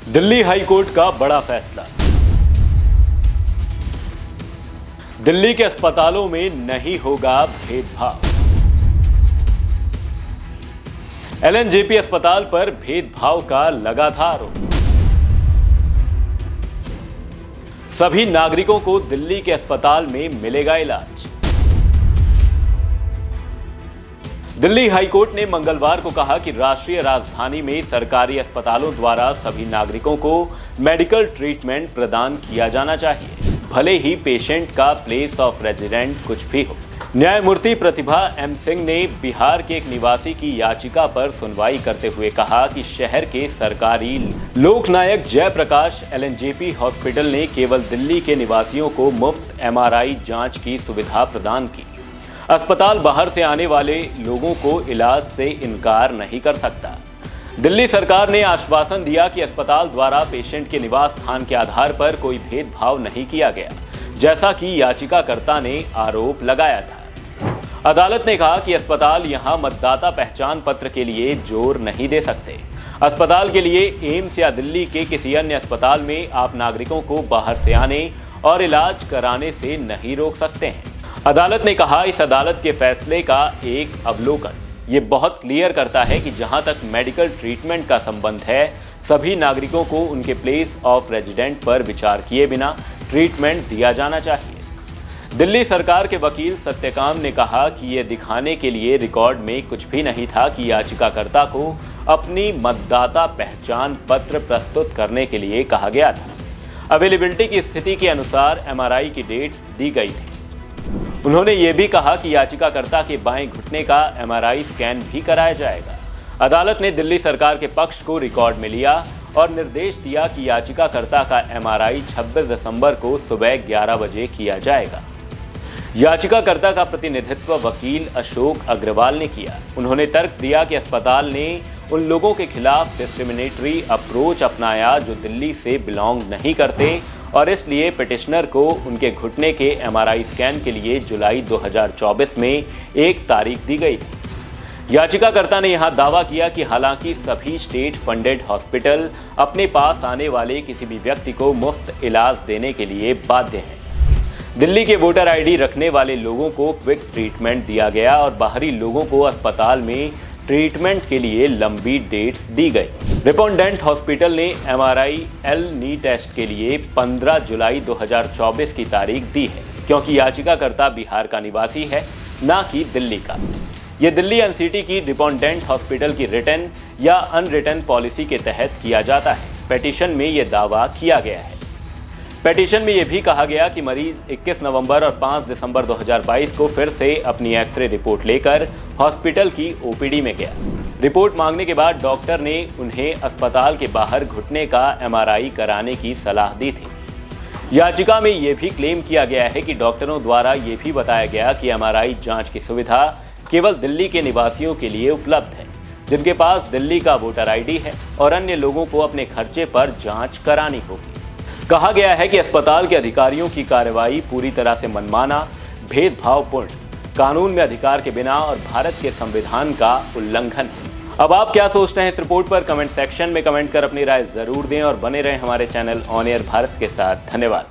Delhi high court का बड़ा फैसला। दिल्ली के अस्पतालों में नहीं होगा भेदभाव। एलएनजेपी अस्पताल पर भेदभाव का लगा था आरोप। सभी नागरिकों को दिल्ली के अस्पताल में मिलेगा इलाज। दिल्ली हाईकोर्ट ने मंगलवार को कहा कि राष्ट्रीय राजधानी में सरकारी अस्पतालों द्वारा सभी नागरिकों को मेडिकल ट्रीटमेंट प्रदान किया जाना चाहिए, भले ही पेशेंट का प्लेस ऑफ रेजिडेंट कुछ भी हो। न्यायमूर्ति प्रतिभा एम सिंह ने बिहार के एक निवासी की याचिका पर सुनवाई करते हुए कहा कि शहर के सरकारी लोकनायक जयप्रकाश एलएनजेपी हॉस्पिटल ने केवल दिल्ली के निवासियों को मुफ्त एमआरआई जांच की सुविधा प्रदान की। अस्पताल बाहर से आने वाले लोगों को इलाज से इनकार नहीं कर सकता। दिल्ली सरकार ने आश्वासन दिया कि अस्पताल द्वारा पेशेंट के निवास स्थान के आधार पर कोई भेदभाव नहीं किया गया, जैसा कि याचिकाकर्ता ने आरोप लगाया था। अदालत ने कहा कि अस्पताल यहां मतदाता पहचान पत्र के लिए जोर नहीं दे सकते। अस्पताल के लिए एम्स या दिल्ली के किसी अन्य अस्पताल में आप नागरिकों को बाहर से आने और इलाज कराने से नहीं रोक सकते हैं। अदालत ने कहा, इस अदालत के फैसले का एक अवलोकन ये बहुत क्लियर करता है कि जहां तक मेडिकल ट्रीटमेंट का संबंध है, सभी नागरिकों को उनके प्लेस ऑफ रेजिडेंट पर विचार किए बिना ट्रीटमेंट दिया जाना चाहिए। दिल्ली सरकार के वकील सत्यकाम ने कहा कि ये दिखाने के लिए रिकॉर्ड में कुछ भी नहीं था कि याचिकाकर्ता को अपनी मतदाता पहचान पत्र प्रस्तुत करने के लिए कहा गया था। अवेलेबिलिटी की स्थिति के अनुसार एमआरआई की डेट्स दी गई थी। उन्होंने ये भी कहा कि याचिकाकर्ता के बाएं घुटने का एमआरआई स्कैन भी कराया जाएगा। अदालत ने दिल्ली सरकार के पक्ष को रिकॉर्ड में लिया और निर्देश दिया कि याचिकाकर्ता का एमआरआई 26 दिसंबर को सुबह 11 बजे किया जाएगा। याचिकाकर्ता का प्रतिनिधित्व वकील अशोक अग्रवाल ने किया। उन्होंने तर्क दिया कि अस्पताल ने उन लोगों के खिलाफ डिस्क्रिमिनेटरी अप्रोच अपनाया जो दिल्ली से बिलोंग नहीं करते और इसलिए पिटिशनर को उनके घुटने के एमआरआई स्कैन के लिए जुलाई 2024 में एक तारीख दी गई थी। याचिकाकर्ता ने यहां दावा किया कि हालांकि सभी स्टेट फंडेड हॉस्पिटल अपने पास आने वाले किसी भी व्यक्ति को मुफ्त इलाज देने के लिए बाध्य हैं। दिल्ली के वोटर आईडी रखने वाले लोगों को क्विक ट्रीटमेंट दिया गया और बाहरी लोगों को अस्पताल में ट्रीटमेंट के लिए लंबी डेट्स दी गई। रिस्पोंडेंट हॉस्पिटल ने एमआरआई एल-नी टेस्ट के लिए 15 जुलाई 2024 की तारीख दी है, क्योंकि याचिकाकर्ता बिहार का निवासी है, ना कि दिल्ली का। यह दिल्ली एनसीटी की रिस्पोंडेंट हॉस्पिटल की रिटन या अनरिटन पॉलिसी के तहत किया जाता है। पिटीशन में यह दावा किया गया है। पिटीशन में यह भी कहा गया कि मरीज 21 नवंबर और 5 दिसंबर 2022 को फिर से अपनी एक्सरे रिपोर्ट लेकर हॉस्पिटल की ओपीडी में गया। रिपोर्ट मांगने के बाद डॉक्टर ने उन्हें अस्पताल के बाहर घुटने का एमआरआई कराने की सलाह दी थी। याचिका में यह भी क्लेम किया गया है कि डॉक्टरों द्वारा यह भी बताया गया कि एमआरआई जांच की सुविधा केवल दिल्ली के निवासियों के लिए उपलब्ध है, जिनके पास दिल्ली का वोटर आईडी है, और अन्य लोगों को अपने खर्चे पर जांच करानी होगी। कहा गया है कि अस्पताल के अधिकारियों की कार्रवाई पूरी तरह से मनमाना, भेदभावपूर्ण, कानून में अधिकार के बिना और भारत के संविधान का उल्लंघन है। अब आप क्या सोचते हैं इस रिपोर्ट पर? कमेंट सेक्शन में कमेंट कर अपनी राय जरूर दें और बने रहें हमारे चैनल ऑन एयर भारत के साथ। धन्यवाद।